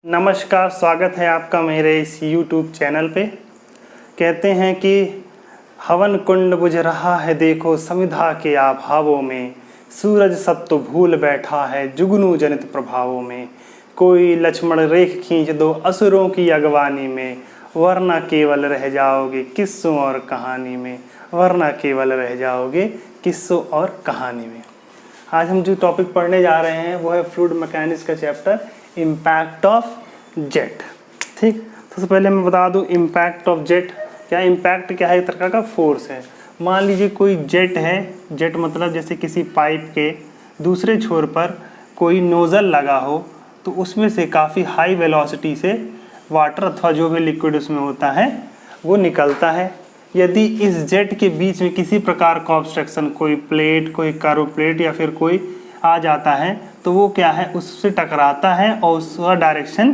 नमस्कार, स्वागत है आपका मेरे इस YouTube चैनल पे। कहते हैं कि हवन कुंड बुझ रहा है, देखो समिधा के आभावों में, सूरज सब तो भूल बैठा है जुगनू जनित प्रभावों में। कोई लक्ष्मण रेख खींच दो असुरों की अगवानी में, वरना केवल रह जाओगे किस्सों और कहानी में, वरना केवल रह जाओगे किस्सों और कहानी में। आज हम जो टॉपिक पढ़ने जा रहे हैं वो है फ्लूइड मैकेनिक्स का चैप्टर इम्पैक्ट ऑफ जेट। ठीक, तो सबसे पहले मैं बता दूं इम्पैक्ट ऑफ जेट क्या। इम्पैक्ट क्या है? एक तरह का फोर्स है। मान लीजिए कोई जेट है, जेट मतलब जैसे किसी पाइप के दूसरे छोर पर कोई नोज़ल लगा हो, तो उसमें से काफ़ी हाई वेलोसिटी से वाटर अथवा जो भी लिक्विड उसमें होता है वो निकलता है। यदि इस जेट के बीच में किसी प्रकार का ऑब्स्ट्रक्शन, कोई प्लेट, कोई कर्व प्लेट या फिर कोई आ जाता है, तो वो क्या है, उससे टकराता है और उसका डायरेक्शन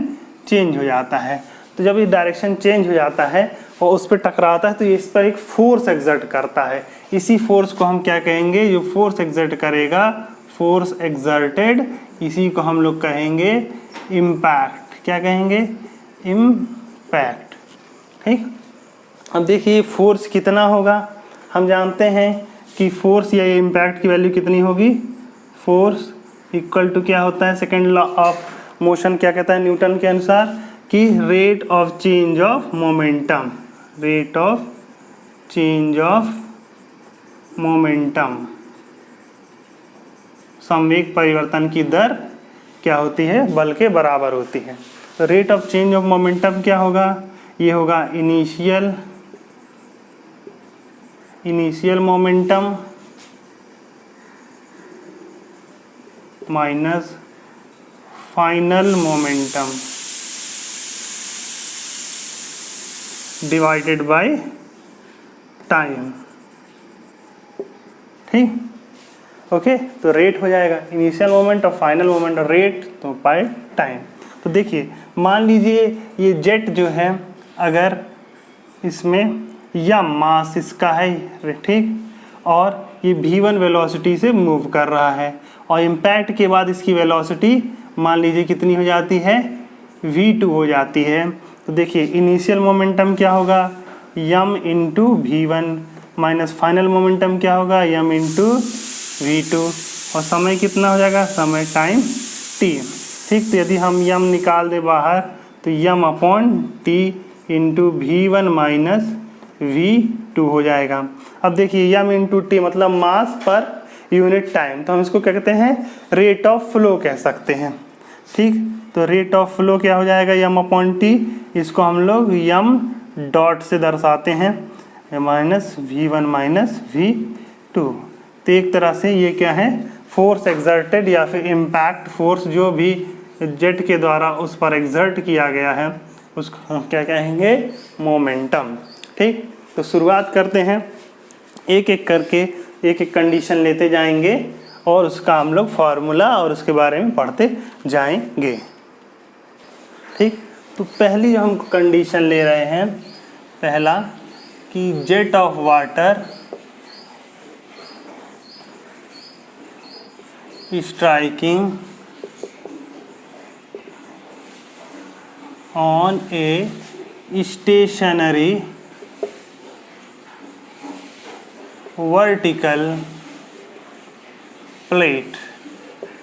चेंज हो जाता है। तो जब ये डायरेक्शन चेंज हो जाता है और उस पर टकराता है तो ये इस पर एक फोर्स एक्सर्ट करता है। इसी फोर्स को हम क्या कहेंगे? जो फोर्स एक्सर्ट करेगा, फोर्स एक्सर्टेड, इसी को हम लोग कहेंगे इम्पैक्ट। क्या कहेंगे? इम्पैक्ट। ठीक, अब देखिए फोर्स कितना होगा। हम जानते हैं कि फोर्स या इम्पैक्ट की वैल्यू कितनी होगी। फोर्स इक्वल टू क्या होता है? सेकेंड लॉ ऑफ मोशन क्या कहता है न्यूटन के अनुसार कि rate of change of momentum, rate of change of momentum, संवेग परिवर्तन की दर क्या होती है? बल के बराबर होती है। तो rate of change of momentum क्या होगा? ये होगा initial momentum minus final momentum divided by time. ठीक, ओके। तो रेट हो जाएगा इनिशियल मोमेंट और फाइनल मोमेंट और रेट तो बाय टाइम। तो देखिए मान लीजिए ये जेट जो है, अगर इसमें या मास इसका है, ठीक, और ये v1 वेलोसिटी से मूव कर रहा है और इम्पैक्ट के बाद इसकी वेलोसिटी मान लीजिए कितनी हो जाती है? v2 हो जाती है। तो देखिए इनिशियल मोमेंटम क्या होगा? m into v1 minus final momentum क्या होगा? m इंटू v2 और समय कितना हो जाएगा? समय टाइम t। ठीक, तो यदि हम m निकाल दे बाहर तो m upon t into v1 minus v2 हो जाएगा। अब देखिए m इंटू टी मतलब मास पर यूनिट टाइम, तो हम इसको क्या कहते हैं? रेट ऑफ फ्लो कह सकते हैं। ठीक, तो रेट ऑफ फ्लो क्या हो जाएगा? m अपॉन टी, इसको हम लोग m डॉट से दर्शाते हैं माइनस v1 माइनस v2। तो एक तरह से ये क्या है? फोर्स एक्सर्टेड या फिर इम्पैक्ट फोर्स जो भी जेट के द्वारा उस पर एक्सर्ट किया गया है उसको हम क्या कहेंगे? मोमेंटम। ठीक, तो शुरुआत करते हैं, एक एक करके एक एक कंडीशन लेते जाएंगे और उसका हम लोग फार्मूला और उसके बारे में पढ़ते जाएंगे। ठीक, तो पहली जो हम कंडीशन ले रहे हैं, पहला कि jet of water striking on a stationary vertical plate.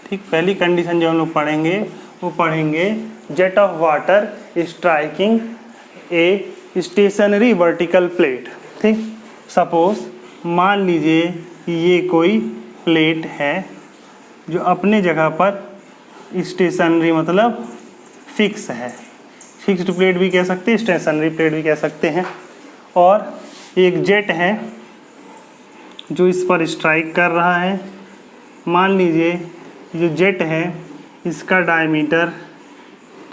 ठीक, पहली कंडीशन जो हम लोग पढ़ेंगे वो पढ़ेंगे jet of water striking a stationary vertical plate. ठीक, सपोज मान लीजिए ये कोई प्लेट है जो अपने जगह पर स्टेशनरी मतलब फिक्स है, फिक्स्ड प्लेट भी कह सकते हैं, स्टेशनरी प्लेट भी कह सकते हैं, और एक जेट है जो इस पर स्ट्राइक कर रहा है। मान लीजिए जो जेट है इसका डायमीटर,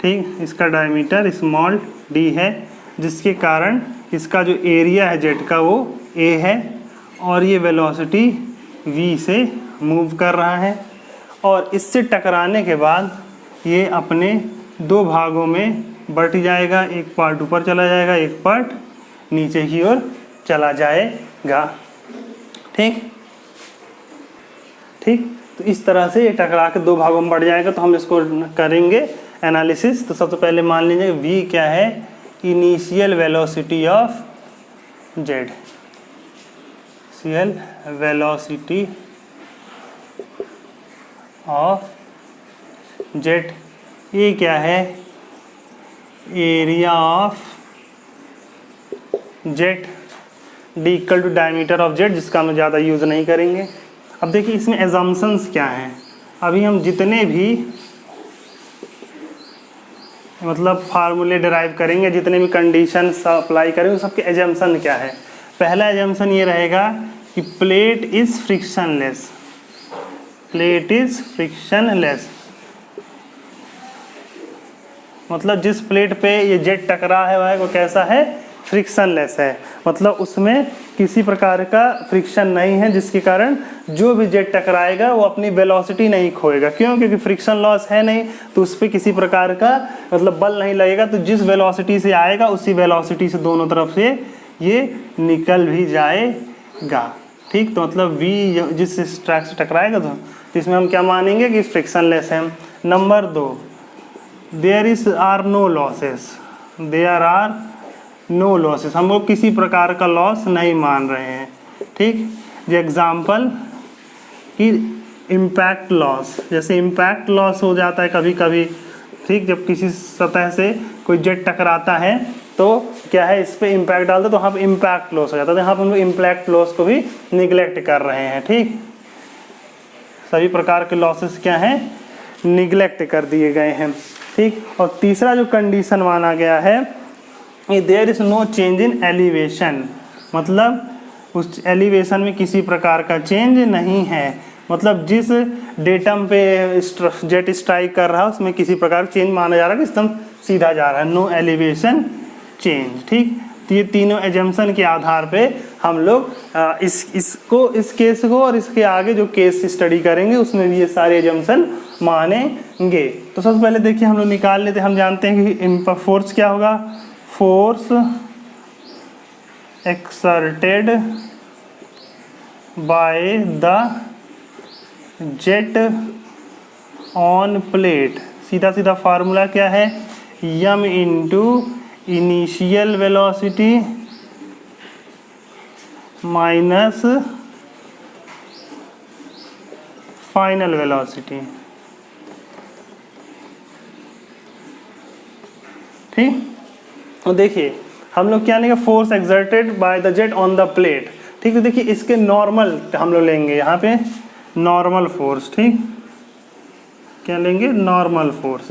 ठीक, इसका डायमीटर स्मॉल d है, जिसके कारण इसका जो एरिया है जेट का वो a है और ये वेलोसिटी v से मूव कर रहा है और इससे टकराने के बाद ये अपने दो भागों में बट जाएगा, एक पार्ट ऊपर चला जाएगा, एक पार्ट नीचे की ओर चला जाएगा। ठीक, ठीक, तो इस तरह से ये टकरा के दो भागों में बढ़ जाएगा। तो हम इसको करेंगे एनालिसिस। तो सबसे पहले मान लीजिए v क्या है, initial velocity of jet, initial velocity of jet. ये क्या है, area of jet, D equal to diameter of jet, जिसका हम ज़्यादा यूज़ नहीं करेंगे। अब देखिए इसमें एजम्पशंस क्या हैं। अभी हम जितने भी मतलब फार्मूले डिराइव करेंगे, जितने भी कंडीशन अप्लाई करेंगे, सबके एजम्पशन क्या है। पहला एजम्पशन ये रहेगा कि plate is frictionless, plate is frictionless, मतलब जिस प्लेट पे ये जेट टकरा है वो कैसा है, फ्रिक्शनलेस है, मतलब उसमें किसी प्रकार का फ्रिक्शन नहीं है, जिसके कारण जो भी जेट टकराएगा वो अपनी वेलोसिटी नहीं खोएगा। क्यों? क्योंकि फ्रिक्शन लॉस है नहीं, तो उस पर किसी प्रकार का मतलब बल नहीं लगेगा, तो जिस वेलोसिटी से आएगा उसी वेलोसिटी से दोनों तरफ से ये निकल भी जाएगा। ठीक, तो मतलब v जिस ट्रैक से टकराएगा तो इसमें हम क्या मानेंगे कि फ्रिक्शनलेस है। Number 2, there are no losses, there are no losses, हम लोग किसी प्रकार का लॉस नहीं मान रहे हैं। ठीक, जो एग्जाम्पल कि इम्पैक्ट लॉस, जैसे इम्पैक्ट लॉस हो जाता है कभी कभी। ठीक, जब किसी सतह से कोई जेट टकराता है तो क्या है, इस पर इम्पैक्ट डालते तो वहाँ पर इम्पैक्ट लॉस हो जाता है, तो यहाँ पर हम लोग इम्पैक्ट लॉस को भी निगलेक्ट कर रहे हैं। ठीक, सभी प्रकार के लॉसेस क्या हैं, निगलेक्ट कर दिए गए हैं। ठीक, और तीसरा जो कंडीशन माना गया है, there is no change in elevation, मतलब उस एलिवेशन में किसी प्रकार का चेंज नहीं है, मतलब जिस डेटम पे जेट स्ट्राइक कर रहा है उसमें किसी प्रकार चेंज माना जा रहा है कि एकदम सीधा जा रहा है, नो एलिवेशन चेंज। ठीक, तो ये तीनों एजम्पशन के आधार पे हम लोग इस केस को और इसके आगे जो केस स्टडी करेंगे उसमें भी ये सारे एजम्पशन मानेंगे। तो सबसे पहले देखिए हम लोग निकाल लेते हैं, हम जानते हैं कि इन पर फोर्स क्या होगा, force exerted by the jet on plate, सीधा सीधा फार्मूला क्या है, m into initial velocity minus final velocity. ठीक, तो देखिए हम लोग क्या लेंगे, force exerted by the jet on the plate. ठीक, तो देखिए इसके नॉर्मल हम लोग लेंगे यहाँ पे नॉर्मल फोर्स। ठीक, क्या लेंगे, normal force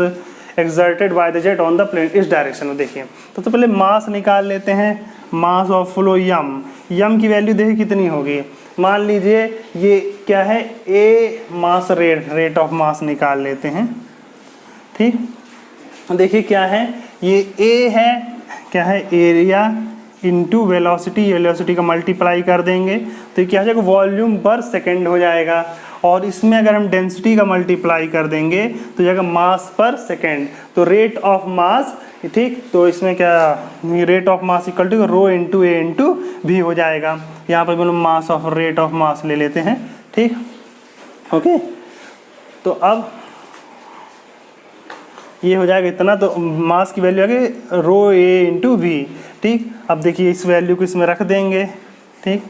exerted by the jet on the plate इस डायरेक्शन में। देखिए तो पहले मास निकाल लेते हैं, मास ऑफ फ्लो यम, यम की वैल्यू देखिए कितनी होगी, मान लीजिए ये क्या है, ए मास रेट ऑफ मास निकाल लेते हैं। ठीक, देखिए क्या है, ये ए है, क्या है, एरिया इंटू वेलोसिटी, वेलोसिटी का मल्टीप्लाई कर देंगे तो ये क्या हो जाएगा, वॉल्यूम पर सेकेंड हो जाएगा, और इसमें अगर हम डेंसिटी का मल्टीप्लाई कर देंगे तो जाएगा मास पर सेकेंड, तो रेट ऑफ मास। ठीक, तो इसमें क्या, rate of mass equal to rho into A into V हो जाएगा। यहाँ पर हम mass of rate of mass ले लेते हैं। ठीक, ओके, तो अब ये हो जाएगा इतना, तो मास की वैल्यू आ गई रो ए इंटू वी। ठीक, अब देखिए इस वैल्यू को इसमें रख देंगे। ठीक,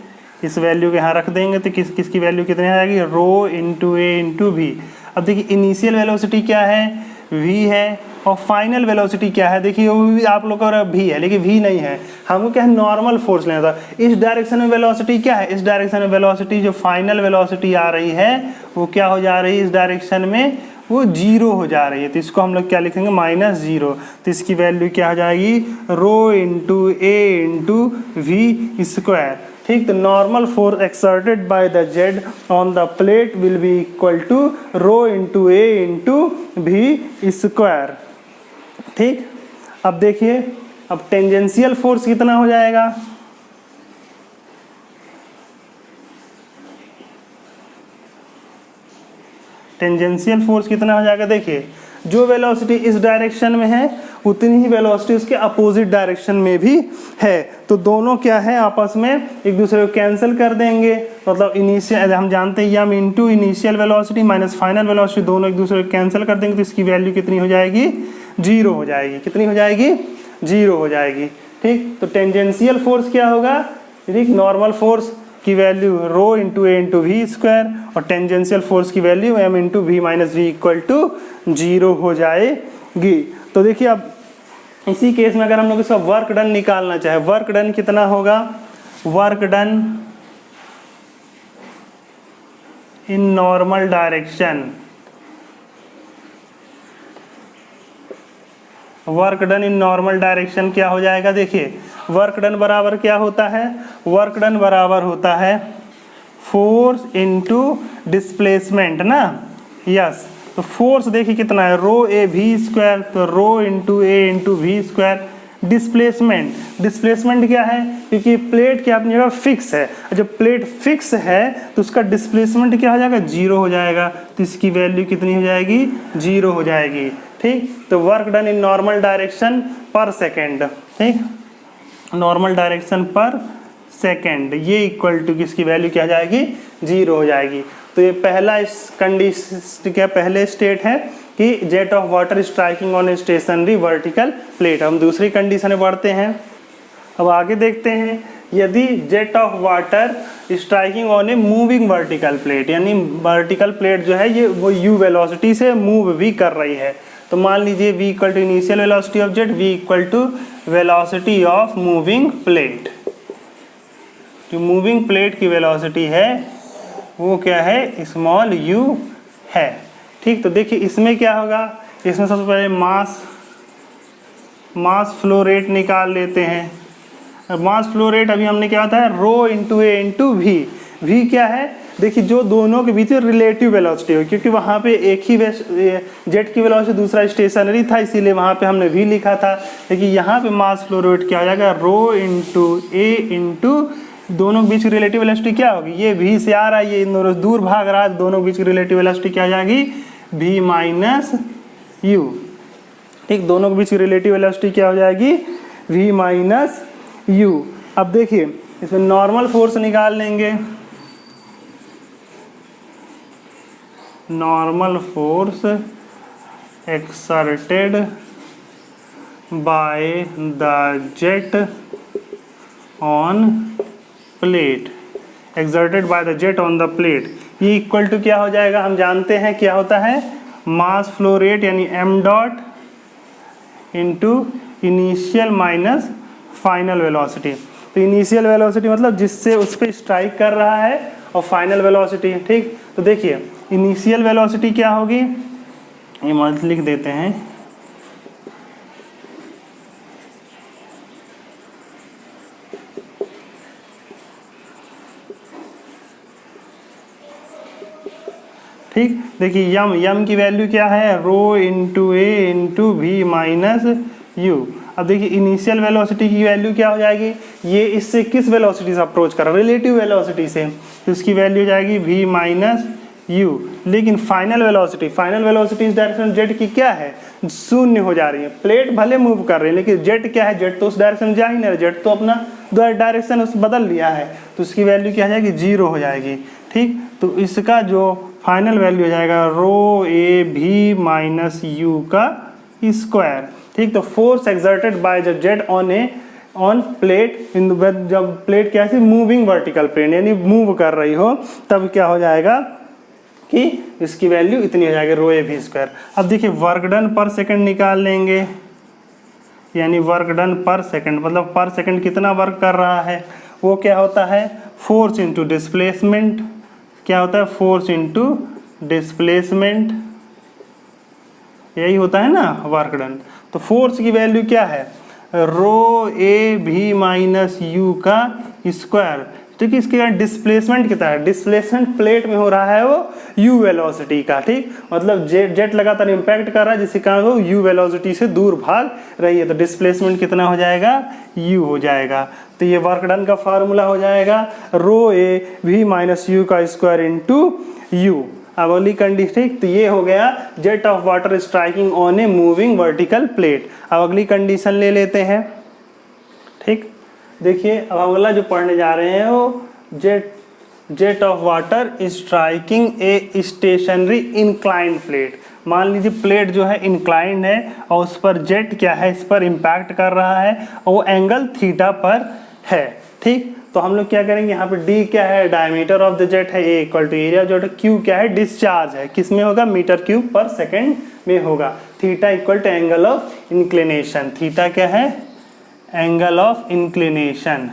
इस वैल्यू को यहाँ रख देंगे तो किसकी वैल्यू कितनी आ जाएगी, rho into A into we. अब देखिए इनिशियल वेलोसिटी क्या है, वी है, और फाइनल वेलोसिटी क्या है, देखिए वो भी आप लोग का भी है, लेकिन वी नहीं है, हमको क्या है, नॉर्मल फोर्स लेना था। इस डायरेक्शन में वेलोसिटी क्या है, इस डायरेक्शन में वेलोसिटी जो फाइनल वेलोसिटी आ रही है वो क्या हो जा रही है, इस डायरेक्शन में वो जीरो हो जा रही है, तो इसको हम लोग क्या लिखेंगे, -0। तो इसकी वैल्यू क्या हो जाएगी, rho into A into V square. ठीक, तो normal force exerted by the jet on the plate will be equal to rho into A into V square. ठीक, अब देखिए अब टेंजेंशियल फोर्स कितना हो जाएगा, टेंजेंशियल फोर्स कितना हो जाएगा, देखिए जो वेलोसिटी इस डायरेक्शन में है उतनी ही वेलोसिटी उसके अपोजिट डायरेक्शन में भी है। तो दोनों क्या है आपस में एक दूसरे को कैंसिल कर देंगे। मतलब इनिशियल हम जानते हैं m into initial velocity minus final velocity दोनों एक दूसरे को कैंसिल कर देंगे तो इसकी वैल्यू कितनी हो जाएगी? 0 हो जाएगी। कितनी हो जाएगी? 0 हो जाएगी। ठीक, तो टेंजेंशियल फोर्स क्या होगा? ठीक, नॉर्मल फोर्स की value rho into A into V square और टेंजेंशियल फोर्स की value M into V minus V equal to 0 हो जाएगी। तो देखिए अब इसी केस में अगर हम लोग इसका वर्क डन निकालना चाहे, वर्क डन कितना होगा? Work done in normal direction, work done in normal direction क्या हो जाएगा? देखिए वर्क डन बराबर क्या होता है? वर्क डन बराबर होता है फोर्स इनटू डिस्प्लेसमेंट ना। यस, तो फोर्स देखिए कितना है? रो ए वी स्क्वायर, तो rho into A into V square. Displacement, displacement क्या है? क्योंकि प्लेट क्या अपनी जगह फिक्स है, जब प्लेट फिक्स है तो उसका डिस्प्लेसमेंट क्या हो जाएगा? 0 हो जाएगा। तो इसकी वैल्यू कितनी हो जाएगी? 0 हो जाएगी। ठीक, तो work done in normal direction पर सेकेंड, ठीक, नॉर्मल डायरेक्शन पर सेकेंड, ये इक्वल टू किसकी वैल्यू क्या जाएगी? 0 हो जाएगी। तो ये पहला कंडीशन क्या पहले स्टेट है कि jet of water striking on a stationary vertical plate. हम दूसरी कंडीशन में बढ़ते हैं। अब आगे देखते हैं, यदि jet of water striking on a moving vertical plate, यानी वर्टिकल प्लेट जो है ये वो यू वेलोसिटी से मूव भी कर रही है। तो मान लीजिए v equal to initial velocity of jet, v equal to velocity of moving plate. जो मूविंग प्लेट की वेलोसिटी है वो क्या है? स्मॉल u है। ठीक, तो देखिए इसमें क्या होगा? इसमें सबसे पहले मास फ्लो रेट निकाल लेते हैं। मास फ्लो रेट अभी हमने क्या होता है? Rho into A into V. V क्या है? देखिए जो दोनों के बीच रिलेटिव वेलोसिटी हो, क्योंकि वहाँ पे एक ही जेट की वेलोसिटी दूसरा स्टेशनरी था इसीलिए वहाँ पे हमने वी लिखा था। लेकिन यहाँ पे मास फ्लो रेट क्या हो जाएगा? रो इंटू ए इंटू दोनों के बीच की रिलेटिव वेलोसिटी क्या होगी? ये वी से आ रहा है, ये इन दोनों दूर भाग रहा है, दोनों के बीच की रिलेटिव वेलोसिटी क्या आ जाएगी? V minus U. ठीक, दोनों के बीच की रिलेटिव वेलोसिटी क्या हो जाएगी? V minus you. अब देखिए इसमें नॉर्मल फोर्स निकाल लेंगे। Normal force exerted by the jet on plate, exerted by the jet on the plate, ये इक्वल टू क्या हो जाएगा? हम जानते हैं क्या होता है? मास फ्लो रेट यानी m dot into initial minus final velocity. तो इनिशियल वेलोसिटी मतलब जिससे उस पर स्ट्राइक कर रहा है और फाइनल वेलोसिटी। ठीक, तो देखिए इनिशियल वेलोसिटी क्या होगी? ये मान लिख देते हैं, ठीक, देखिए यम की वैल्यू क्या है? Rho into A into V minus you. अब देखिए इनिशियल वेलोसिटी की वैल्यू क्या हो जाएगी? ये इससे किस वेलोसिटी से अप्रोच कर रहा है? रिलेटिव वेलोसिटी से, तो इसकी वैल्यू हो जाएगी वी माइनस यू। लेकिन फाइनल वेलोसिटी इस डायरेक्शन जेट की क्या है? 0 हो जा रही है। प्लेट भले मूव कर रही है लेकिन जेट क्या है? जेट तो उस डायरेक्शन जा ही नहीं रहा, जेट तो अपना डायरेक्शन उस बदल लिया है, तो उसकी वैल्यू क्या हो जाएगी? 0 हो जाएगी। ठीक, तो इसका जो फाइनल वैल्यू हो जाएगा रो ए भी माइनस यू का स्क्वायर। ठीक, तो force exerted by the jet on plate in जब प्लेट क्या है? मूविंग वर्टिकल प्लेन, यानी मूव कर रही हो तब क्या हो जाएगा कि इसकी वैल्यू इतनी हो जाएगी रो ए भी स्क्वायर। अब देखिए वर्क डन पर सेकंड निकाल लेंगे, यानी वर्क डन पर सेकंड मतलब पर सेकंड कितना वर्क कर रहा है? वो क्या होता है? Force into displacement. क्या होता है? फोर्स इंटू डिस्प्लेसमेंट, यही होता है ना वर्क डन। तो फोर्स की वैल्यू क्या है? रो ए भी माइनस यू का स्क्वायर। ठीक है, इसके डिस्प्लेसमेंट कितना है? डिस्प्लेसमेंट प्लेट में हो रहा है वो यू वेलोसिटी का। ठीक, मतलब जेट लगातार इंपैक्ट कर रहा है जिसके कारण वो यू वेलोसिटी से दूर भाग रही है, तो डिस्प्लेसमेंट कितना हो जाएगा? यू हो जाएगा। तो ये वर्क डन का फार्मूला हो जाएगा rho A we minus u का स्क्वायर इंटू यू। अब अगली कंडीशन, ठीक, तो ये हो गया jet of water striking on a moving vertical plate. अब अगली कंडीशन ले लेते हैं। ठीक, देखिए अब अगला जो पढ़ने जा रहे हैं वो jet of water striking a stationary inclined plate. मान लीजिए प्लेट जो है इंक्लाइंड है और उस पर जेट क्या है, इस पर इम्पैक्ट कर रहा है और वो एंगल थीटा पर है। ठीक, तो हम लोग क्या करेंगे, यहाँ पे डी क्या है, डायमीटर ऑफ द जेट है, ए इक्वल टू एरिया जो है, क्यू क्या है, डिस्चार्ज है, किस में होगा, मीटर क्यूब पर सेकेंड में होगा, theta equal to angle of inclination. Theta क्या है, एंगल ऑफ इंक्लिनेशन।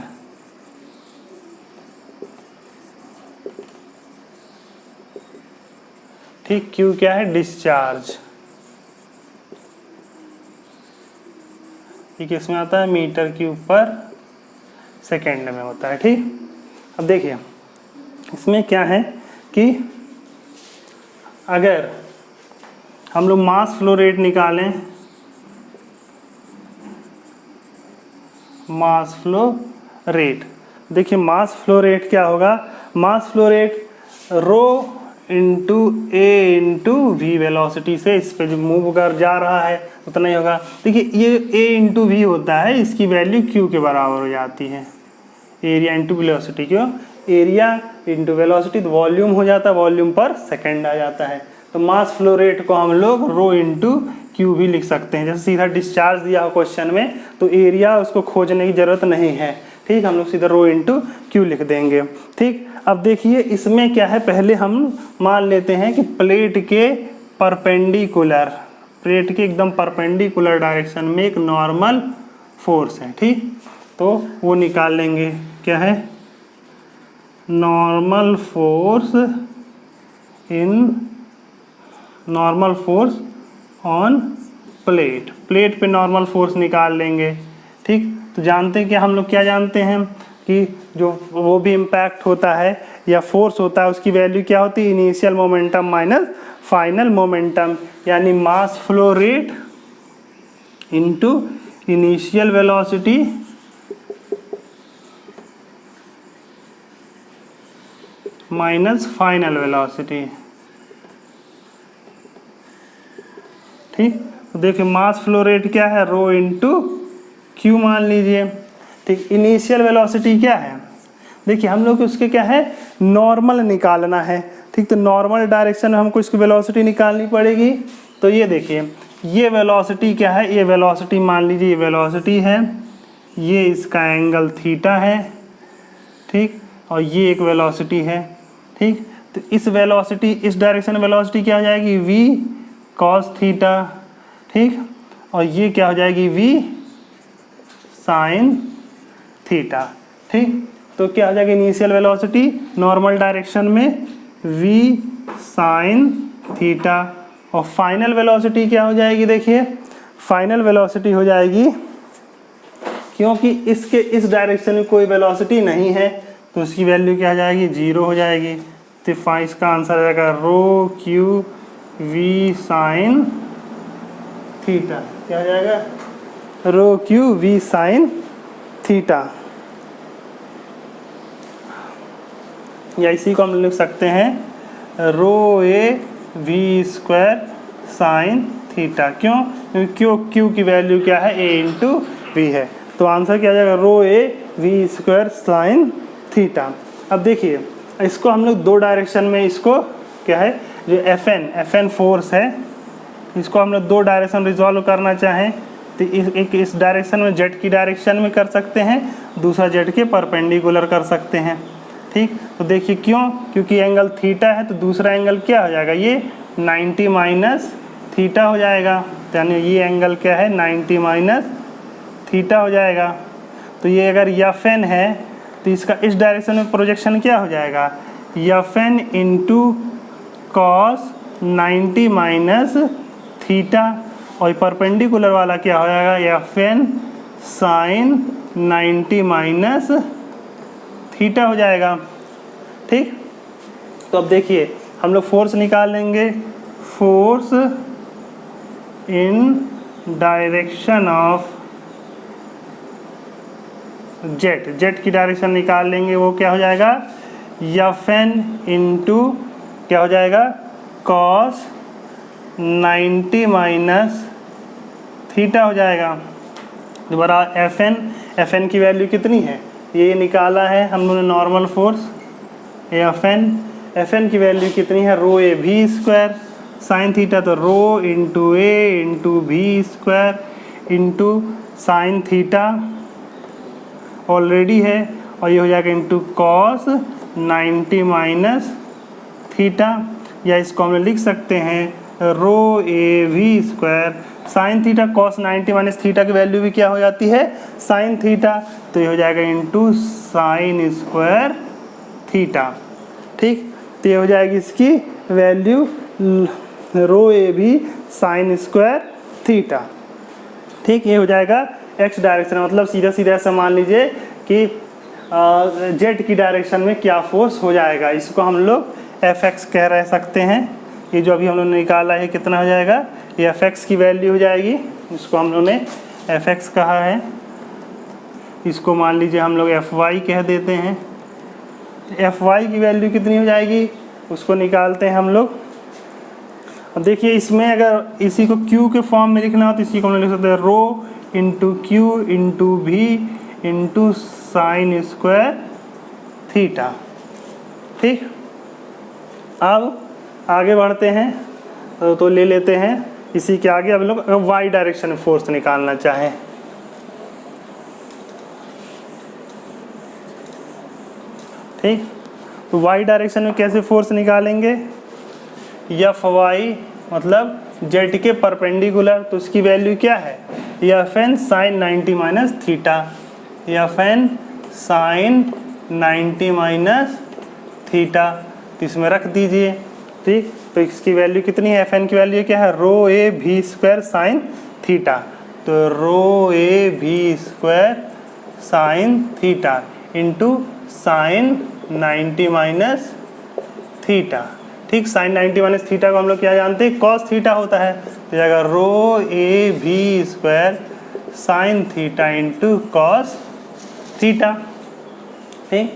ठीक, क्यू क्या है, डिस्चार्ज, ये किस में आता है, मीटर क्यूब पर सेकेंड में होता है। ठीक, अब देखिए इसमें क्या है कि अगर हम लोग मास फ्लो रेट निकालें, मास फ्लो रेट, देखिए मास फ्लो रेट क्या होगा, mass flow rate rho into A into V velocity से इस पे जो मूव कर जा रहा है उतना ही होगा। देखिए ये ए इंटू वी होता है, इसकी वैल्यू क्यू के बराबर हो जाती है, एरिया इंटू वेलोसिटी। क्यों, एरिया इंटू वेलोसिटी तो वॉल्यूम हो जाता है, वॉल्यूम पर सेकेंड आ जाता है। तो मास फ्लो रेट को हम लोग रो इंटू क्यू भी लिख सकते हैं। जैसे सीधा डिस्चार्ज दिया हो क्वेश्चन में तो एरिया उसको खोजने की जरूरत नहीं है। ठीक, हम लोग सीधा रो इंटू क्यू लिख देंगे। ठीक, अब देखिए इसमें क्या है, पहले हम मान लेते हैं कि प्लेट के परपेंडिकुलर, प्लेट के एकदम परपेंडिकुलर डायरेक्शन में एक नॉर्मल फोर्स है। ठीक, तो वो निकाल लेंगे, क्या है, normal force on plate, plate पे नॉर्मल फोर्स निकाल लेंगे। ठीक, तो जानते हैं कि हम लोग क्या जानते हैं कि जो वो भी इम्पैक्ट होता है या फोर्स होता है उसकी वैल्यू क्या होती है, initial momentum minus final momentum, यानी mass flow rate into initial velocity minus final velocity. ठीक, तो देखिए मास फ्लो रेट क्या है, रो इंटू क्यू मान लीजिए। ठीक, इनिशियल वेलोसिटी क्या है, देखिए हम लोग उसके क्या है, नॉर्मल निकालना है। ठीक, तो नॉर्मल डायरेक्शन में हमको इसकी वेलोसिटी निकालनी पड़ेगी। तो ये देखिए ये वेलोसिटी क्या है, ये वेलोसिटी मान लीजिए ये वेलोसिटी है, ये इसका एंगल थीटा है। ठीक, और ये एक वेलोसिटी है। ठीक, तो इस वेलोसिटी, इस डायरेक्शन में वेलोसिटी क्या हो जाएगी, v cos थीटा। ठीक, और ये क्या हो जाएगी, v sin थीटा। ठीक, तो क्या हो जाएगी, इनिशियल वेलोसिटी नॉर्मल डायरेक्शन में v sin थीटा, और फाइनल वेलोसिटी क्या हो जाएगी, देखिए फाइनल वेलोसिटी हो जाएगी, क्योंकि इसके इस डायरेक्शन में कोई वेलोसिटी नहीं है तो उसकी वैल्यू क्या हो जाएगी, जीरो हो जाएगी। तो इसका आंसर आ जाएगा rho Q V sine theta. क्या हो जाएगा, rho Q V sine theta, या इसी को हम लिख सकते हैं rho A V square sine theta. क्यों, क्योंकि क्यू की वैल्यू क्या है, ए इंटू वी है। तो आंसर क्या आ जाएगा, rho A V square sine theta. अब देखिए इसको हम लोग दो डायरेक्शन में, इसको क्या है, जो एफ एन फोर्स है, इसको हम लोग दो डायरेक्शन रिजॉल्व करना चाहें तो एक इस डायरेक्शन में जेट की डायरेक्शन में कर सकते हैं, दूसरा जेट के परपेंडिकुलर कर सकते हैं। ठीक, तो देखिए क्यों, क्योंकि एंगल थीटा है तो दूसरा एंगल क्या हो जाएगा, ये 90 माइनस थीटा हो जाएगा, यानी ये एंगल क्या है, 90 माइनस थीटा हो जाएगा। तो ये अगर एफ एन है तो इसका इस डायरेक्शन में प्रोजेक्शन क्या हो जाएगा, F N into cos 90 minus theta, और परपेंडिकुलर वाला क्या हो जाएगा, F N sine 90 minus theta हो जाएगा। ठीक, तो अब देखिए हम लोग फोर्स निकाल लेंगे, force in direction of jet, jet की डायरेक्शन निकाल लेंगे, वो क्या हो जाएगा, एफ एन इंटू क्या हो जाएगा, कॉस 90 माइनस थीटा हो जाएगा। दोबारा एफ एन की वैल्यू कितनी है ये निकाला है हम लोगों ने नॉर्मल फोर्स। एफ एन की वैल्यू कितनी है rho A V square sine theta, तो रो इंटू ए इंटू भी square into sine theta already है, और ये हो जाएगा इंटू कॉस 90 माइनस थीटा, या इसको हम लिख सकते हैं rho A V square sine theta. Cos 90 minus theta की वैल्यू भी क्या हो जाती है साइन थीटा, तो ये हो जाएगा इंटू साइन स्क्वायर थीटा। ठीक, तो ये हो जाएगी इसकी वैल्यू रो ए भी साइन स्क्वायर थीटा। ठीक, ये हो जाएगा एक्स डायरेक्शन, मतलब सीधा सीधा ऐसा मान लीजिए कि जेड की डायरेक्शन में क्या फोर्स हो जाएगा, इसको हम लोग एफ एक्स कह रह सकते हैं। ये जो अभी हम लोगों ने निकाला है कितना हो जाएगा, ये एफ एक्स की वैल्यू हो जाएगी, इसको हम लोगों ने एफ एक्स कहा है, इसको मान लीजिए हम लोग एफ वाई कह देते हैं। एफ वाई की वैल्यू कितनी हो जाएगी उसको निकालते हैं हम लोग। अब देखिए इसमें अगर इसी को क्यू के फॉर्म में लिखना हो तो इसी को हम लिख सकते हैं rho into Q into V into sine square theta. ठीक, अब आगे बढ़ते हैं तो ले लेते हैं इसी के आगे। अब लोग अगर वाई डायरेक्शन में फोर्स निकालना चाहें, ठीक, तो वाई डायरेक्शन में कैसे फोर्स निकालेंगे, एफ वाई मतलब जेड के परपेंडिकुलर, तो उसकी वैल्यू क्या है F N sine 90 minus theta, F N sine 90 minus theta, तो इसमें रख दीजिए। ठीक, तो इसकी वैल्यू कितनी है, एफ एन की वैल्यू क्या है rho A V square sine theta, तो रो A V square sine theta into sine 90 minus theta. ठीक, साइन 90 माइनस थीटा को हम लोग क्या जानते हैं कॉस थीटा होता है, तो जाएगा rho A V square sine theta into cos theta. ठीक,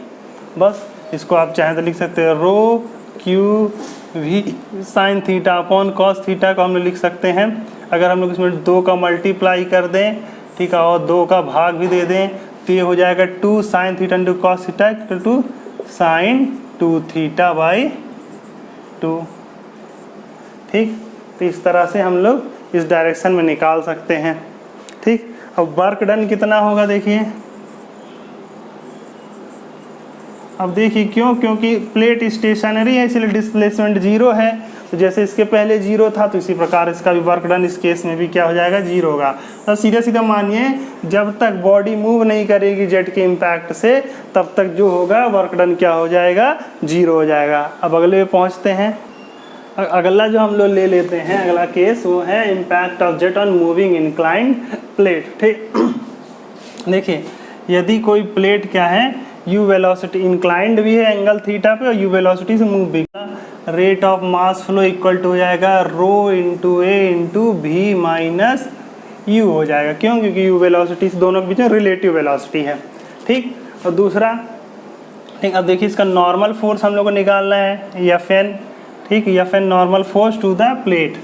बस इसको आप चाहें तो लिख सकते हैं rho Q V sine theta upon cos theta को हम लोग लिख सकते हैं। अगर हम लोग इसमें 2 का मल्टीप्लाई कर दें, ठीक है, और 2 का भाग भी दे दें, तो ये हो जाएगा 2 sine theta into cos theta to sine 2 theta by 2। ठीक, तो इस तरह से हम लोग इस डायरेक्शन में निकाल सकते हैं। ठीक, अब वर्क डन कितना होगा देखिए। अब देखिए क्यों, क्योंकि प्लेट स्टेशनरी है इसलिए डिस्प्लेसमेंट 0 है, तो जैसे इसके पहले 0 था तो इसी प्रकार इसका भी वर्क डन इस केस में भी क्या हो जाएगा 0 होगा। तो सीधा सीधा मानिए जब तक बॉडी मूव नहीं करेगी जेट के इम्पैक्ट से तब तक जो होगा वर्क डन क्या हो जाएगा 0 हो जाएगा। अब अगले पे पहुँचते हैं। अगला जो हम लोग ले लेते हैं अगला केस वो है impact of jet on moving inclined plate. ठीक, देखिए यदि कोई प्लेट क्या है यू वेलोसिटी इंक्लाइंड भी है एंगल थीटा पे और यू वेलोसिटी से मूव भी, rate of mass flow equal to हो जाएगा rho into A into V minus U हो जाएगा। क्यों, क्योंकि यू वेलोसिटी से दोनों के बीच में रिलेटिव वेलोसिटी है। ठीक, और दूसरा, ठीक, अब देखिए इसका नॉर्मल फोर्स हम लोग को निकालना है एफ एन। ठीक, F N normal force to the plate.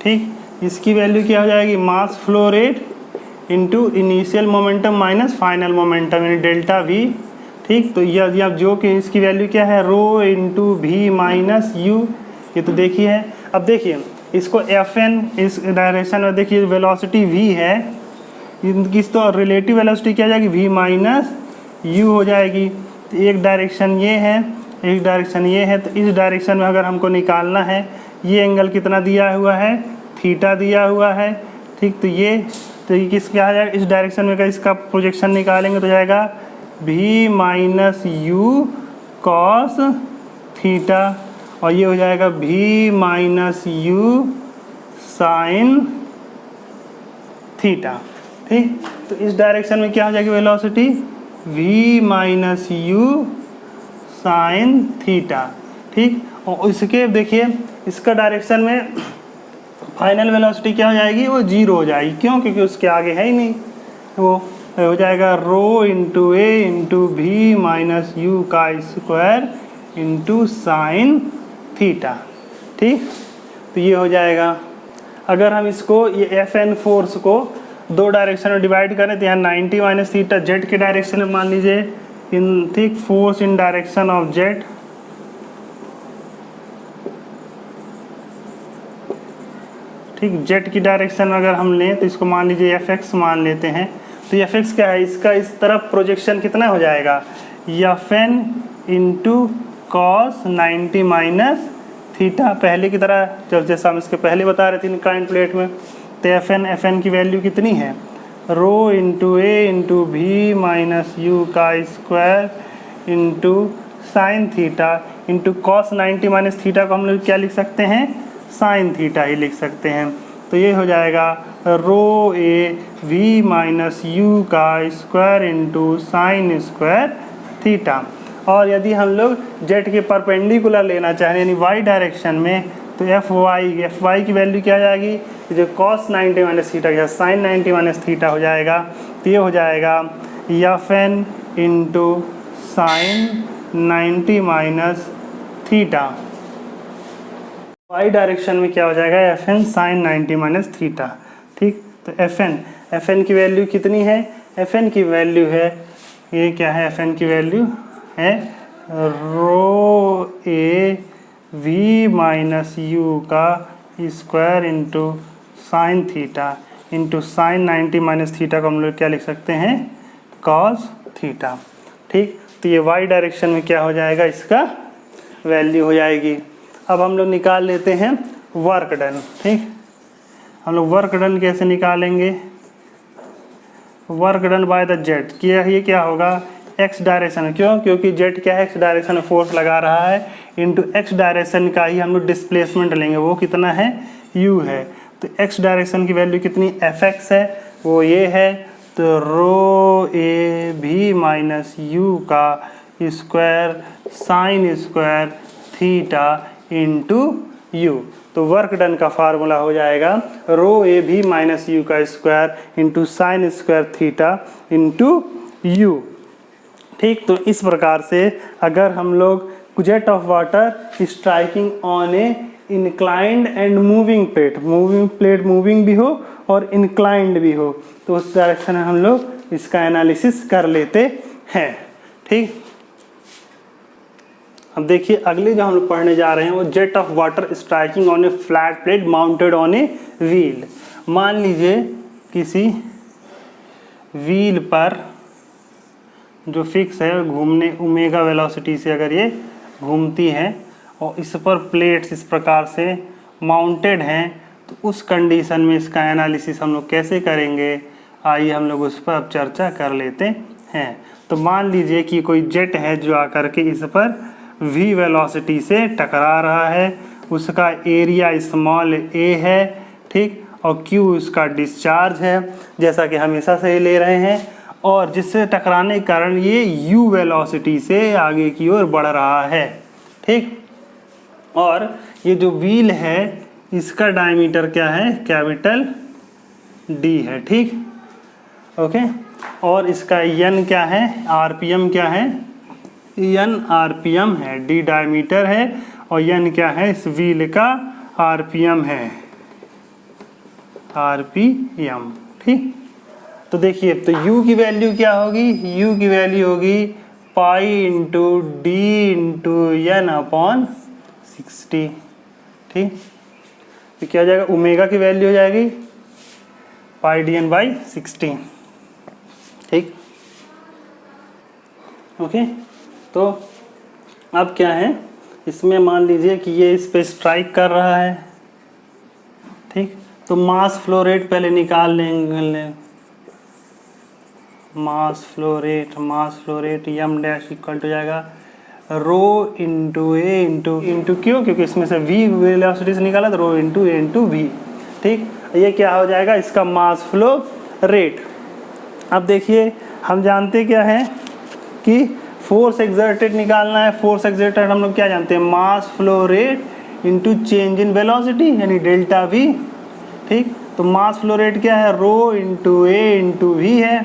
ठीक, इसकी वैल्यू क्या हो जाएगी mass flow rate into initial momentum minus final momentum यानी डेल्टा वी। ठीक, तो यह जो कि इसकी वैल्यू क्या है rho into V minus U, ये तो देखिए है। अब देखिए इसको एफ एन इस डायरेक्शन में देखिए वेलोसिटी वी है, इनकी तो रिलेटिव वेलोसिटी क्या हो जाएगी वी माइनस यू हो जाएगी। तो एक डायरेक्शन ये है एक डायरेक्शन ये है, तो इस डायरेक्शन में अगर हमको निकालना है ये एंगल कितना दिया हुआ है थीटा दिया हुआ है। ठीक, तो ये किस क्या आ जाएगा इस डायरेक्शन में का इसका प्रोजेक्शन निकालेंगे तो जाएगा भी माइनस यू कॉस थीटा और ये हो जाएगा भी माइनस यू साइन थीटा। ठीक, तो इस डायरेक्शन में क्या हो जाएगी velocity v minus you sign theta. ठीक, और इसके देखिए इसका डायरेक्शन में फाइनल वेलोसिटी क्या हो जाएगी वो 0 हो जाएगी। क्यों, क्योंकि उसके आगे है ही नहीं वो। हो जाएगा rho into A into V minus u का स्क्वायर इंटू साइन थीटा। ठीक, तो ये हो जाएगा। अगर हम इसको ये एफ एन फोर्स को दो डायरेक्शन में डिवाइड करें तो यहाँ 90 माइनस थीटा जेड के डायरेक्शन में मान लीजिए इन, ठीक, force in direction of Z, ठीक, जेड की डायरेक्शन में अगर हम लें तो इसको मान लीजिए एफ एक्स मान लेते हैं। तो एफ एक्स क्या है, इसका इस तरफ प्रोजेक्शन कितना हो जाएगा, F N into cos 90 minus theta, पहले की तरह जब जैसा हम इसके पहले बता रहे थे इंक्लाइंड प्लेट में। तो एफ एन की वैल्यू कितनी है, rho into A into V minus u का square into sine theta into cos 90 minus theta को हम लोग क्या लिख सकते हैं, साइन थीटा ही लिख सकते हैं। तो ये हो जाएगा rho A we minus u का square into sine square theta. और यदि हम लोग जेड के परपेंडिकुलर लेना चाहें यानी वाई डायरेक्शन में तो एफ वाई की वैल्यू क्या आ जाएगी, जो कॉस 90 माइनस थीटा या साइन 90 माइनस थीटा हो जाएगा। तो ये हो जाएगा F N into sine 90 minus theta. Y direction में क्या हो जाएगा, F N sine 90 minus theta. ठीक, तो एफ एन की वैल्यू कितनी है, एफ एन की वैल्यू है, ये क्या है, एफ एन की वैल्यू है rho A we minus u का square into sine theta into sine 90 minus theta को हम लोग क्या लिख सकते हैं, कॉस थीटा। ठीक, तो ये वाई डायरेक्शन में क्या हो जाएगा, इसका वैल्यू हो जाएगी। अब हम लोग निकाल लेते हैं वर्क डन। ठीक, हम लोग वर्क डन कैसे निकालेंगे, work done by the jet किया, ये क्या होगा, एक्स डायरेक्शन, क्यों, क्योंकि जेट क्या है, एक्स डायरेक्शन में फोर्स लगा रहा है, इंटू एक्स डायरेक्शन का ही हम लोग डिस्प्लेसमेंट लेंगे, वो कितना है, यू है। तो एक्स डायरेक्शन की वैल्यू कितनी, एफ एक्स है, वो ये है। तो रो ए भी माइनस यू का square sine square theta into you. तो वर्क डन का फार्मूला हो जाएगा रो ए भी माइनस यू का square into sine square theta into you. ठीक, तो इस प्रकार से अगर हम लोग jet of water striking on A inclined and moving plate moving भी हो और इंक्लाइंड भी हो, तो उस डायरेक्शन में हम लोग इसका एनालिसिस कर लेते हैं। ठीक, अब देखिए अगले जो हम लोग पढ़ने जा रहे हैं वो jet of water striking on A flat plate mounted on a wheel. मान लीजिए किसी व्हील पर जो फिक्स है घूमने ओमेगा वेलोसिटी से अगर ये घूमती है और इस पर प्लेट्स इस प्रकार से माउंटेड हैं, तो उस कंडीशन में इसका एनालिसिस हम लोग कैसे करेंगे, आइए हम लोग उस पर अब चर्चा कर लेते हैं। तो मान लीजिए कि कोई जेट है जो आकर के इस पर v वेलोसिटी से टकरा रहा है, उसका एरिया स्मॉल a है, ठीक, और q उसका डिस्चार्ज है जैसा कि हमेशा से ही ले रहे हैं, और जिससे टकराने के कारण ये u वेलोसिटी से आगे की ओर बढ़ रहा है। ठीक, और ये जो व्हील है इसका डायमीटर क्या है, कैपिटल D है। ठीक, ओके, और इसका n क्या है, rpm क्या है, n rpm है, D डायमीटर है और n क्या है, इस व्हील का rpm है, rpm। ठीक, तो देखिए तो u की वैल्यू क्या होगी, u की वैल्यू होगी pi into D into N upon 60। ठीक, तो क्या हो जाएगा, ओमेगा की वैल्यू हो जाएगी पाई डी एन बाई 60। ठीक, ओके, तो अब क्या है, इसमें मान लीजिए कि ये इस पे स्ट्राइक कर रहा है। ठीक, तो मास फ्लो रेट पहले निकाल लेंगे, mass flow rate M dash equal to जाएगा रो इंटू ए इंटू क्यों, क्योंकि इसमें से v वेलोसिटी से निकाला तो rho into A into we. ठीक, ये क्या हो जाएगा, इसका मास फ्लो रेट। अब देखिए हम जानते क्या है कि फोर्स एक्सर्टेड निकालना है, फोर्स एक्सर्टेड हम लोग क्या जानते हैं, मास flow rate into change in velocity यानी डेल्टा वी। ठीक, तो मास फ्लो रेट क्या है, rho into A into we है।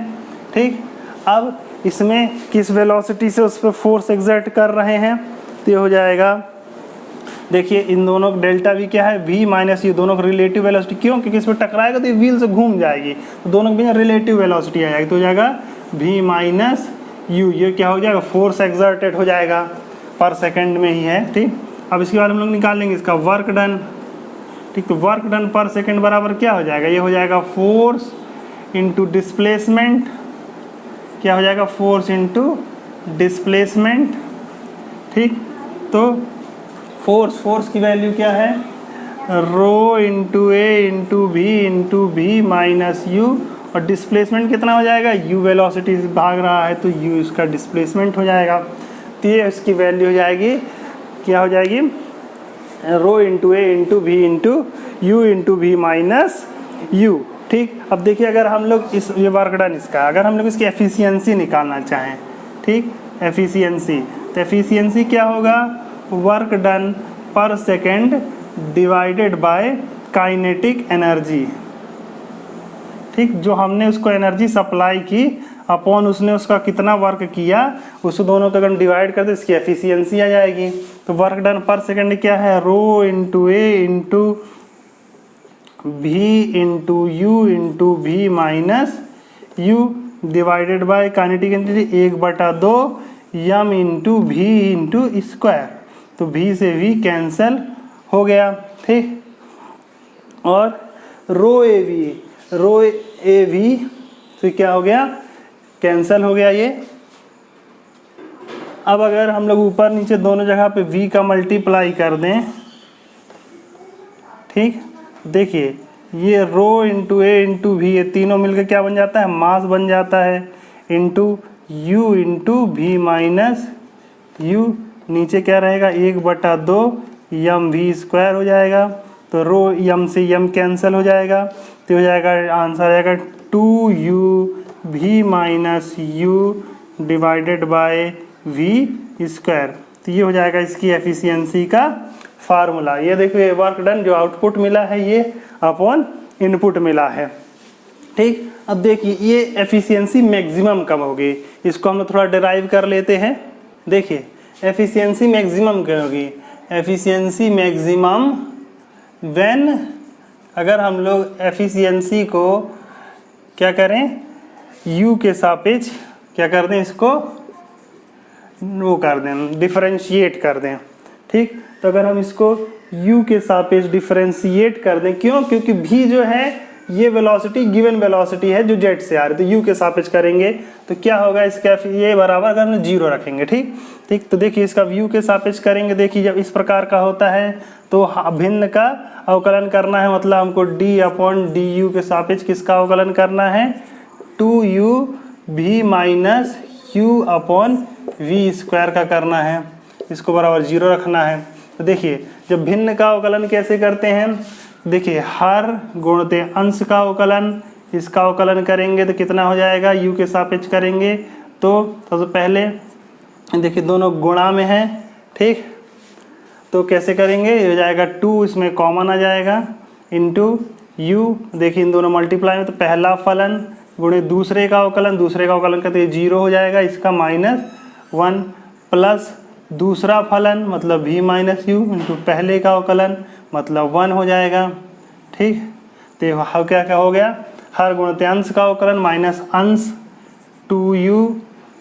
ठीक, अब इसमें किस वेलोसिटी से उस पर फोर्स एग्जर्ट कर रहे हैं, तो ये हो जाएगा, देखिए इन दोनों का डेल्टा भी क्या है, v माइनस यू, दोनों का रिलेटिव वेलोसिटी, क्यों, क्योंकि इस पर टकराएगा तो ये व्हील से घूम जाएगी, तो दोनों के बीच रिलेटिव वेलोसिटी आ जाएगी, तो हो जाएगा v माइनस यू, ये क्या हो जाएगा, फोर्स एग्जर्टेड हो जाएगा, पर सेकेंड में ही है। ठीक, अब इसके बाद हम लोग निकाल लेंगे इसका वर्क डन। ठीक, तो वर्क डन पर सेकेंड बराबर क्या हो जाएगा, ये हो जाएगा फोर्स इंटू डिस्प्लेसमेंट, क्या हो जाएगा, फोर्स इंटू डिस्प्लेसमेंट। ठीक, तो फोर्स की वैल्यू क्या है, rho into A into V minus you, और डिस्प्लेसमेंट कितना हो जाएगा, u वेलोसिटी भाग रहा है तो u इसका डिस्प्लेसमेंट हो जाएगा, तो ये इसकी वैल्यू हो जाएगी, क्या हो जाएगी, rho into A into V minus U. ठीक, अब देखिए अगर हम लोग इस, ये वर्क डन इसका, अगर हम लोग इसकी एफिशिएंसी निकालना चाहें, ठीक, एफिशिएंसी, तो एफिशिएंसी क्या होगा, वर्क डन पर second divided by kinetic energy. ठीक, जो हमने उसको एनर्जी सप्लाई की अपॉन उसने उसका कितना वर्क किया, उसको दोनों का अगर डिवाइड कर दे इसकी एफिशिएंसी आ जाएगी। तो वर्क डन पर सेकेंड क्या है, rho into A into V minus U divided by kinetic energy 1/2 M into V into square, तो v से v कैंसल हो गया। ठीक, और रो ए वी तो क्या हो गया, कैंसल हो गया ये। अब अगर हम लोग ऊपर नीचे दोनों जगह पे v का मल्टीप्लाई कर दें, ठीक, देखिए ये रो इंटू ए इंटू वी, ये तीनों मिलकर क्या बन जाता है, मास बन जाता है, into you into V minus you, नीचे क्या रहेगा 1/2 यम वी स्क्वायर हो जाएगा, तो रो यम से यम कैंसिल हो जाएगा, तो हो जाएगा आंसर आएगा 2u V minus U divided by V square. तो ये हो जाएगा इसकी एफिशिएंसी का फार्मूला। ये देखिए वर्क डन जो आउटपुट मिला है ये अपॉन इनपुट मिला है। ठीक, अब देखिए ये एफिशिएंसी मैक्सिमम कब होगी, इसको हम लोग थोड़ा डिराइव कर लेते हैं। देखिए एफिशिएंसी मैक्सिमम क्या होगी, एफिशिएंसी मैक्सिमम व्हेन, अगर हम लोग एफिशिएंसी को क्या करें, u के सापेक्ष क्या कर दें, इसको वो कर दें, डिफरेंशिएट कर दें। ठीक, तो अगर हम इसको u के सापेक्ष डिफरेंशिएट कर दें, क्यों, क्योंकि v जो है ये वेलोसिटी गिवन वेलोसिटी है जो जेट से आ रही है, तो u के सापेक्ष करेंगे तो क्या होगा, इसका ये बराबर अगर हम 0 रखेंगे। ठीक, तो देखिए इसका u के सापेक्ष करेंगे, देखिए जब इस प्रकार का होता है तो भिन्न का अवकलन करना है, मतलब हमको d/du के सापेक्ष किसका अवकलन करना है, 2u V minus U upon V square का करना है, इसको बराबर 0 रखना है। तो देखिए जब भिन्न का अवकलन कैसे करते हैं, देखिए हर गुणते अंश का अवकलन, इसका अवकलन करेंगे तो कितना हो जाएगा, u के सापेक्ष करेंगे तो सबसे पहले देखिए दोनों गुणा में है। ठीक, तो कैसे करेंगे, ये हो जाएगा 2, इसमें कॉमन आ जाएगा, इंटू u, देखिए इन दोनों मल्टीप्लाई में तो पहला फलन गुणे दूसरे का अवकलन करते हैं 0 हो जाएगा, इसका -1 प्लस दूसरा फलन मतलब v माइनस यू इंटू पहले का अवकलन मतलब 1 हो जाएगा। ठीक, तो क्या क्या हो गया, हर गुणते अंश का अवकलन माइनस अंश 2u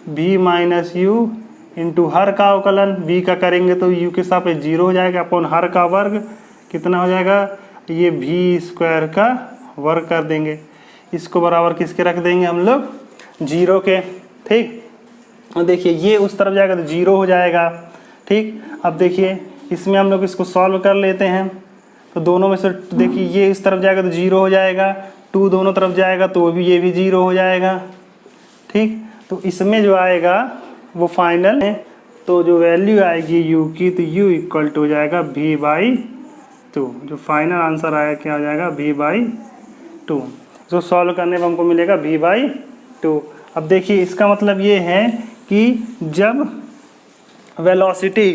v minus u into हर का अवकलन v का करेंगे तो u के सापेक्ष 0 हो जाएगा, अपॉन हर का वर्ग कितना हो जाएगा, ये v स्क्वायर का वर्ग कर देंगे, इसको बराबर किसके रख देंगे हम लोग, 0 के। ठीक, और देखिए ये उस तरफ जाएगा तो 0 हो जाएगा। ठीक, अब देखिए इसमें हम लोग इसको सॉल्व कर लेते हैं, तो दोनों में से देखिए ये इस तरफ जाएगा तो 0 हो जाएगा, 2 दोनों तरफ जाएगा तो भी ये भी 0 हो जाएगा। ठीक, तो इसमें जो आएगा वो फाइनल है, तो जो वैल्यू आएगी u की, तो u इक्वल टू हो जाएगा v/2, जो फाइनल आंसर आया क्या हो जाएगा v/2, जो सॉल्व करने पर हमको मिलेगा v/2। अब देखिए इसका मतलब ये है कि जब वेलोसिटी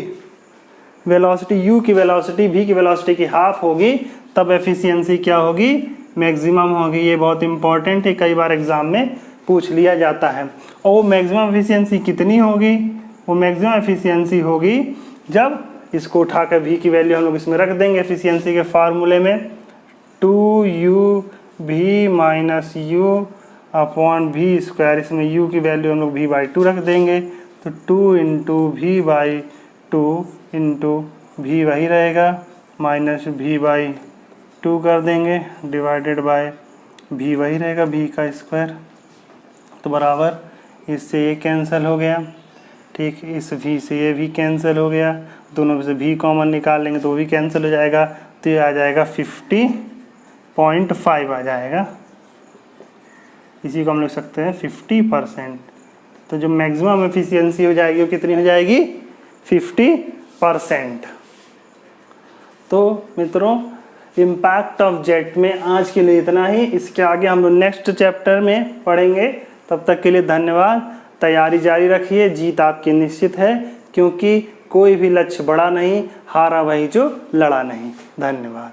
u की वेलोसिटी v की वेलोसिटी की हाफ होगी तब एफिशिएंसी क्या होगी, मैक्सिमम होगी। ये बहुत इंपॉर्टेंट है, कई बार एग्जाम में पूछ लिया जाता है। और वो मैक्सिमम एफिशिएंसी कितनी होगी? वो मैक्सिमम एफिशिएंसी होगी जब इसको उठाकर v की वैल्यू हम लोग इसमें रख देंगे एफिशिएंसी के फार्मूले में, 2u v minus u upon v square. इसमें u की वैल्यू हम लोग v/2 रख देंगे, तो 2 इंटू v/2 इंटू v वही रहेगा माइनस v/2 कर देंगे डिवाइडेड बाय v वही रहेगा v का स्क्वायर, तो बराबर इससे ये कैंसिल हो गया। ठीक, इस v से ये भी कैंसिल हो गया, दोनों में से v कॉमन निकाल लेंगे तो वो भी कैंसिल हो जाएगा, तो ये आ जाएगा 50.5 आ जाएगा। इसी को हम लिख सकते हैं 50%। तो जो मैक्सिमम एफिशिएंसी हो जाएगी वो कितनी हो जाएगी? 50%। तो मित्रों, इम्पैक्ट ऑफ जेट में आज के लिए इतना ही। इसके आगे हम लोग नेक्स्ट चैप्टर में पढ़ेंगे। तब तक के लिए धन्यवाद। तैयारी जारी रखिए, जीत आपकी निश्चित है, क्योंकि कोई भी लक्ष्य बड़ा नहीं, हारा वही जो लड़ा नहीं। धन्यवाद।